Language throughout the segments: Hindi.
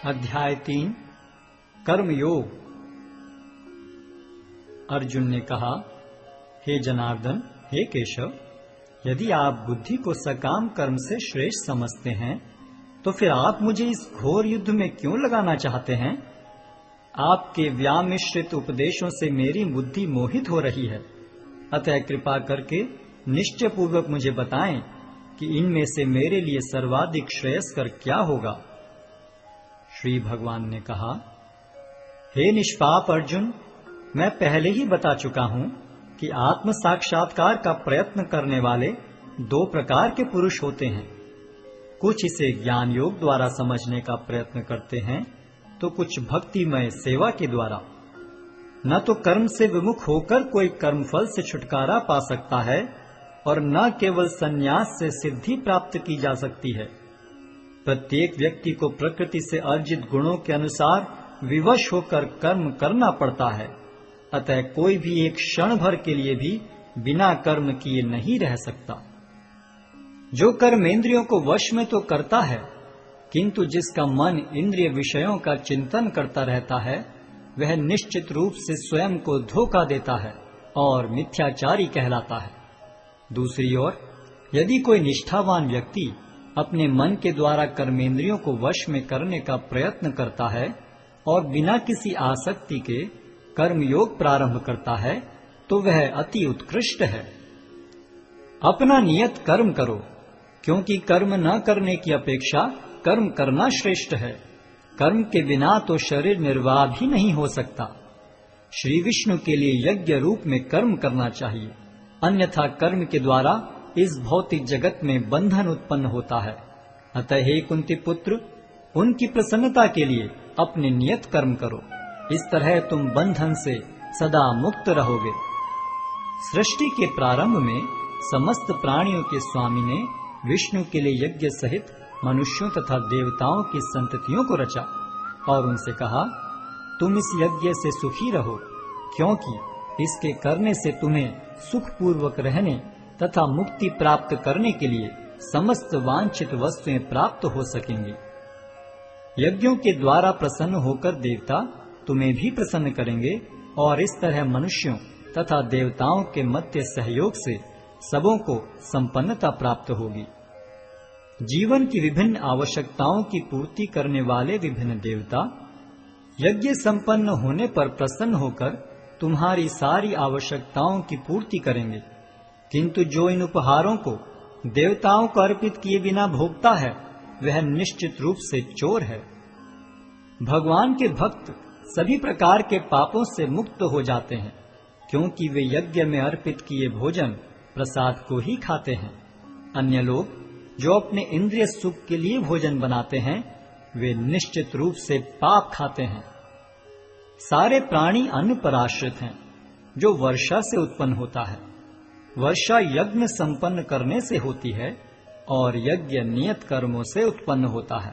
अध्याय 3 कर्मयोग। अर्जुन ने कहा, हे जनार्दन, हे केशव, यदि आप बुद्धि को सकाम कर्म से श्रेष्ठ समझते हैं तो फिर आप मुझे इस घोर युद्ध में क्यों लगाना चाहते हैं? आपके व्यामिश्रित उपदेशों से मेरी बुद्धि मोहित हो रही है, अतः कृपा करके निश्चय पूर्वक मुझे बताएं कि इनमें से मेरे लिए सर्वाधिक श्रेयस्कर क्या होगा। श्री भगवान ने कहा, हे निष्पाप अर्जुन, मैं पहले ही बता चुका हूं कि आत्म साक्षात्कार का प्रयत्न करने वाले दो प्रकार के पुरुष होते हैं। कुछ इसे ज्ञान योग द्वारा समझने का प्रयत्न करते हैं तो कुछ भक्तिमय सेवा के द्वारा। न तो कर्म से विमुख होकर कोई कर्मफल से छुटकारा पा सकता है और न केवल संन्यास से सिद्धि प्राप्त की जा सकती है। प्रत्येक व्यक्ति को प्रकृति से अर्जित गुणों के अनुसार विवश होकर कर्म करना पड़ता है, अतः कोई भी एक क्षण भर के लिए भी बिना कर्म किए नहीं रह सकता। जो कर्मेंद्रियों को वश में तो करता है, किंतु जिसका मन इंद्रिय विषयों का चिंतन करता रहता है, वह निश्चित रूप से स्वयं को धोखा देता है और मिथ्याचारी कहलाता है। दूसरी ओर, यदि कोई निष्ठावान व्यक्ति अपने मन के द्वारा कर्मेंद्रियों को वश में करने का प्रयत्न करता है और बिना किसी आसक्ति के कर्मयोग प्रारंभ करता है, तो वह अति उत्कृष्ट है। अपना नियत कर्म करो, क्योंकि कर्म न करने की अपेक्षा कर्म करना श्रेष्ठ है। कर्म के बिना तो शरीर निर्वाह भी नहीं हो सकता। श्री विष्णु के लिए यज्ञ रूप में कर्म करना चाहिए, अन्यथा कर्म के द्वारा इस भौतिक जगत में बंधन उत्पन्न होता है। अतः हे कुंती पुत्र, उनकी प्रसन्नता के लिए अपने नियत कर्म करो, इस तरह तुम बंधन से सदा मुक्त रहोगे। सृष्टि के प्रारंभ में समस्त प्राणियों के स्वामी ने विष्णु के लिए यज्ञ सहित मनुष्यों तथा देवताओं की संततियों को रचा और उनसे कहा, तुम इस यज्ञ से सुखी रहो, क्योंकि इसके करने से तुम्हें सुखपूर्वक रहने तथा मुक्ति प्राप्त करने के लिए समस्त वांछित वस्तुएं प्राप्त हो सकेंगी। यज्ञों के द्वारा प्रसन्न होकर देवता तुम्हें भी प्रसन्न करेंगे और इस तरह मनुष्यों तथा देवताओं के मध्य सहयोग से सबों को संपन्नता प्राप्त होगी। जीवन की विभिन्न आवश्यकताओं की पूर्ति करने वाले विभिन्न देवता यज्ञ संपन्न होने पर प्रसन्न होकर तुम्हारी सारी आवश्यकताओं की पूर्ति करेंगे, किंतु जो इन उपहारों को देवताओं को अर्पित किए बिना भोगता है, वह निश्चित रूप से चोर है। भगवान के भक्त सभी प्रकार के पापों से मुक्त हो जाते हैं, क्योंकि वे यज्ञ में अर्पित किए भोजन प्रसाद को ही खाते हैं। अन्य लोग जो अपने इंद्रिय सुख के लिए भोजन बनाते हैं, वे निश्चित रूप से पाप खाते हैं। सारे प्राणी अन्न पर आश्रित हैं, जो वर्षा से उत्पन्न होता है। वर्षा यज्ञ संपन्न करने से होती है और यज्ञ नियत कर्मों से उत्पन्न होता है।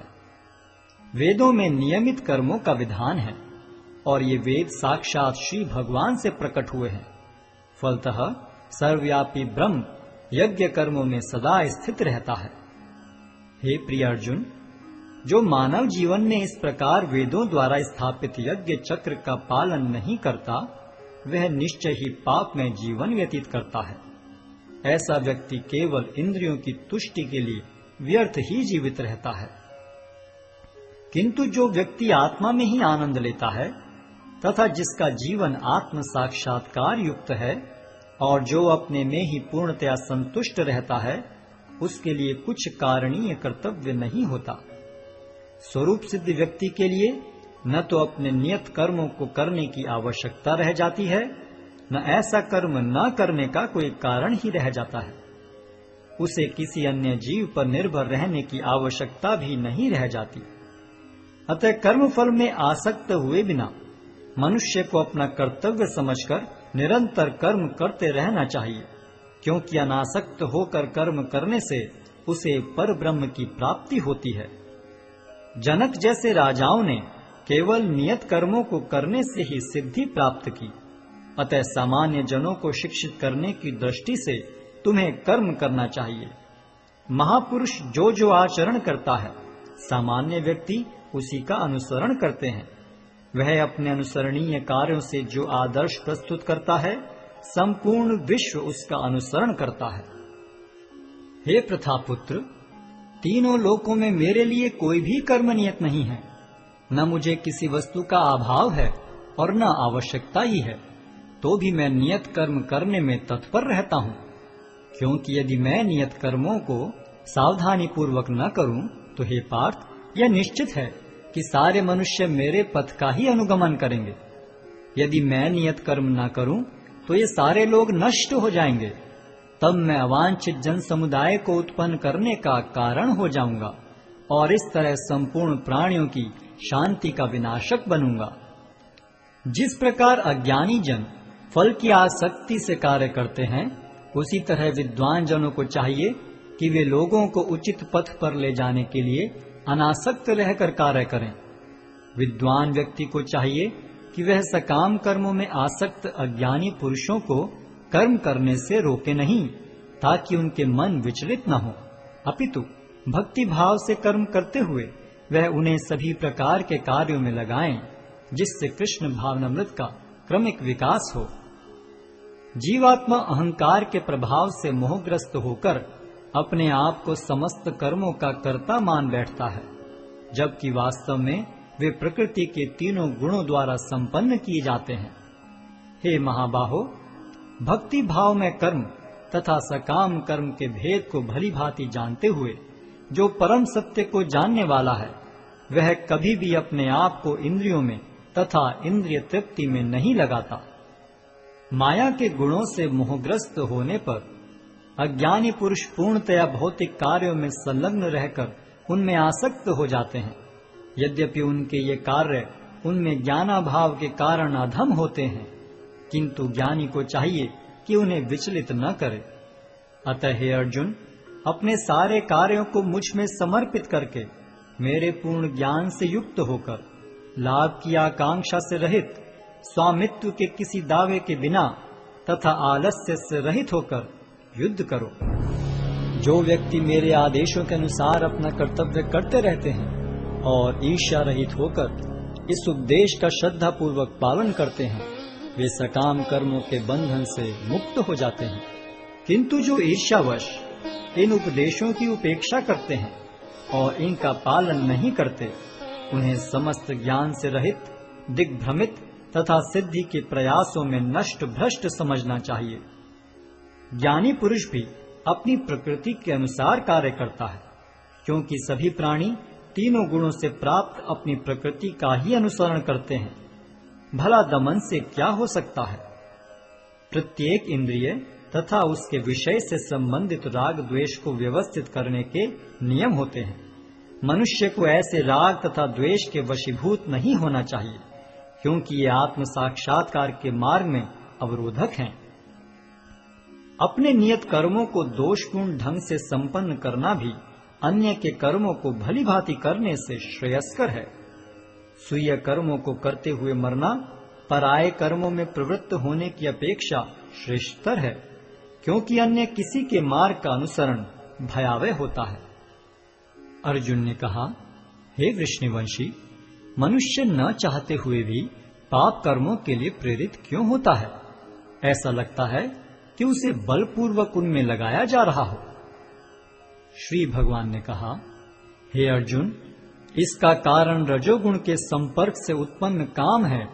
वेदों में नियमित कर्मों का विधान है और ये वेद साक्षात श्री भगवान से प्रकट हुए हैं। फलतः सर्वव्यापी ब्रह्म यज्ञ कर्मों में सदा स्थित रहता है। हे प्रिय अर्जुन, जो मानव जीवन में इस प्रकार वेदों द्वारा स्थापित यज्ञ चक्र का पालन नहीं करता, वह निश्चय ही पाप में जीवन व्यतीत करता है। ऐसा व्यक्ति केवल इंद्रियों की तुष्टि के लिए व्यर्थ ही जीवित रहता है। किंतु जो व्यक्ति आत्मा में ही आनंद लेता है तथा जिसका जीवन आत्म साक्षात्कार युक्त है और जो अपने में ही पूर्णतया संतुष्ट रहता है, उसके लिए कुछ कारणीय कर्तव्य नहीं होता। स्वरूप सिद्ध व्यक्ति के लिए न तो अपने नियत कर्मों को करने की आवश्यकता रह जाती है, न ऐसा कर्म न करने का कोई कारण ही रह जाता है। उसे किसी अन्य जीव पर निर्भर रहने की आवश्यकता भी नहीं रह जाती। अतः कर्म फल में आसक्त हुए बिना मनुष्य को अपना कर्तव्य समझकर निरंतर कर्म करते रहना चाहिए, क्योंकि अनासक्त होकर कर्म करने से उसे पर ब्रह्म की प्राप्ति होती है। जनक जैसे राजाओं ने केवल नियत कर्मों को करने से ही सिद्धि प्राप्त की। अतः सामान्य जनों को शिक्षित करने की दृष्टि से तुम्हें कर्म करना चाहिए। महापुरुष जो जो आचरण करता है सामान्य व्यक्ति उसी का अनुसरण करते हैं। वह अपने अनुसरणीय कार्यों से जो आदर्श प्रस्तुत करता है, संपूर्ण विश्व उसका अनुसरण करता है। हे प्रथापुत्र, तीनों लोकों में मेरे लिए कोई भी कर्म नियत नहीं है। न मुझे किसी वस्तु का अभाव है और न आवश्यकता ही है, तो भी मैं नियत कर्म करने में तत्पर रहता हूँ। क्योंकि यदि मैं नियत कर्मों को सावधानी पूर्वक न करूं, तो हे पार्थ, यह निश्चित है कि सारे मनुष्य मेरे पथ का ही अनुगमन करेंगे। यदि मैं नियत कर्म न करूं, तो ये सारे लोग नष्ट हो जाएंगे। तब मैं अवांछित जन समुदाय को उत्पन्न करने का कारण हो जाऊंगा और इस तरह संपूर्ण प्राणियों की शांति का विनाशक बनूंगा। जिस प्रकार अज्ञानी जन फल की आसक्ति से कार्य करते हैं, उसी तरह विद्वान जनों को चाहिए कि वे लोगों को उचित पथ पर ले जाने के लिए अनासक्त रहकर कार्य करें। विद्वान व्यक्ति को चाहिए कि वह सकाम कर्मों में आसक्त अज्ञानी पुरुषों को कर्म करने से रोके नहीं, ताकि उनके मन विचलित न हो, अपितु भक्ति भाव से कर्म करते हुए वह उन्हें सभी प्रकार के कार्यों में लगाएं, जिससे कृष्ण भावनामृत का क्रमिक विकास हो। जीवात्मा अहंकार के प्रभाव से मोहग्रस्त होकर अपने आप को समस्त कर्मों का कर्ता मान बैठता है, जबकि वास्तव में वे प्रकृति के तीनों गुणों द्वारा संपन्न किए जाते हैं। हे महाबाहो, भक्ति भाव में कर्म तथा सकाम कर्म के भेद को भली भांति जानते हुए जो परम सत्य को जानने वाला है, वह कभी भी अपने आप को इंद्रियों में तथा इंद्रिय तृप्ति में नहीं लगाता। माया के गुणों से मोहग्रस्त होने पर अज्ञानी पुरुष पूर्णतया भौतिक कार्यों में संलग्न रहकर उनमें आसक्त हो जाते हैं। यद्यपि उनके ये कार्य उनमें ज्ञानाभाव के कारण अधम होते हैं, किंतु ज्ञानी को चाहिए कि उन्हें विचलित न करे। अतः हे अर्जुन, अपने सारे कार्यों को मुझ में समर्पित करके मेरे पूर्ण ज्ञान से युक्त होकर लाभ की आकांक्षा से रहित, स्वामित्व के किसी दावे के बिना तथा आलस्य से रहित होकर युद्ध करो। जो व्यक्ति मेरे आदेशों के अनुसार अपना कर्तव्य करते रहते हैं और ईर्ष्या रहित होकर इस उपदेश का श्रद्धा पूर्वक पालन करते हैं, वे सकाम कर्मों के बंधन से मुक्त हो जाते हैं। किंतु जो ईर्ष्यावश इन उपदेशों की उपेक्षा करते हैं और इनका पालन नहीं करते, उन्हें समस्त ज्ञान से रहित, दिग्भ्रमित तथा सिद्धि के प्रयासों में नष्ट भ्रष्ट समझना चाहिए। ज्ञानी पुरुष भी अपनी प्रकृति के अनुसार कार्य करता है, क्योंकि सभी प्राणी तीनों गुणों से प्राप्त अपनी प्रकृति का ही अनुसरण करते हैं। भला दमन से क्या हो सकता है? प्रत्येक इंद्रिय तथा उसके विषय से संबंधित राग द्वेष को व्यवस्थित करने के नियम होते हैं। मनुष्य को ऐसे राग तथा द्वेष के वशीभूत नहीं होना चाहिए, क्योंकि ये आत्म साक्षात्कार के मार्ग में अवरोधक हैं। अपने नियत कर्मों को दोषपूर्ण ढंग से संपन्न करना भी अन्य के कर्मों को भली भांति करने से श्रेयस्कर है। स्वीय कर्मों को करते हुए मरना पराये कर्मों में प्रवृत्त होने की अपेक्षा श्रेष्ठतर है, क्योंकि अन्य किसी के मार्ग का अनुसरण भयावह होता है। अर्जुन ने कहा, हे वृष्णिवंशी, मनुष्य न चाहते हुए भी पाप कर्मों के लिए प्रेरित क्यों होता है? ऐसा लगता है कि उसे बलपूर्वक उनमें लगाया जा रहा हो। श्री भगवान ने कहा, हे अर्जुन, इसका कारण रजोगुण के संपर्क से उत्पन्न काम है,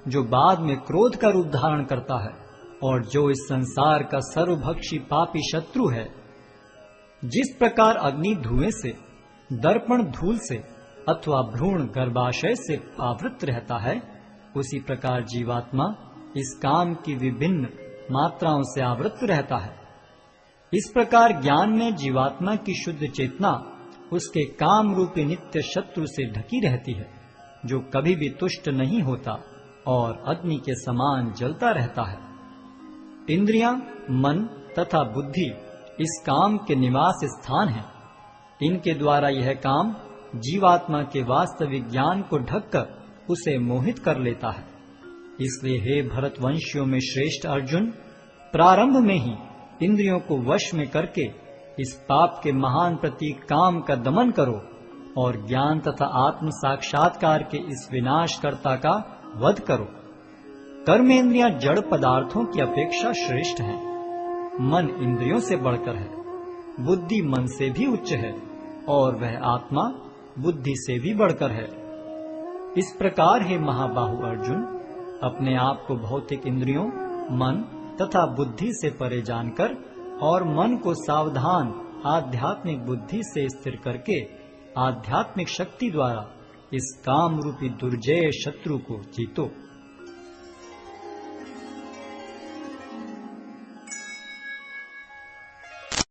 जो बाद में क्रोध का रूप धारण करता है और जो इस संसार का सर्वभक्षी पापी शत्रु है। जिस प्रकार अग्नि धुएं से, दर्पण धूल से अथवा भ्रूण गर्भाशय से आवृत रहता है, उसी प्रकार जीवात्मा इस काम की विभिन्न मात्राओं से आवृत रहता है। इस प्रकार ज्ञान में जीवात्मा की शुद्ध चेतना उसके काम रूपी नित्य शत्रु से ढकी रहती है, जो कभी भी तुष्ट नहीं होता और अग्नि के समान जलता रहता है। इंद्रियां, मन तथा बुद्धि इस काम के निवास स्थान हैं। इनके द्वारा यह काम जीवात्मा के वास्तविक ज्ञान को ढककर उसे मोहित कर लेता है। इसलिए हे भरतवंशियों में श्रेष्ठ अर्जुन, प्रारंभ में ही इंद्रियों को वश में करके इस पाप के महान प्रतीक काम का दमन करो और ज्ञान तथा आत्म साक्षात्कार के इस विनाशकर्ता का वध करो। कर्मेंद्रियां जड़ पदार्थों की अपेक्षा श्रेष्ठ हैं। मन इंद्रियों से बढ़कर है, बुद्धि मन से भी उच्च है और वह आत्मा बुद्धि से भी बढ़कर है। इस प्रकार हे महाबाहु अर्जुन, अपने आप को भौतिक इंद्रियों, मन तथा बुद्धि से परे जानकर और मन को सावधान आध्यात्मिक बुद्धि से स्थिर करके आध्यात्मिक शक्ति द्वारा इस काम रूपी दुर्जय शत्रु को जीतो।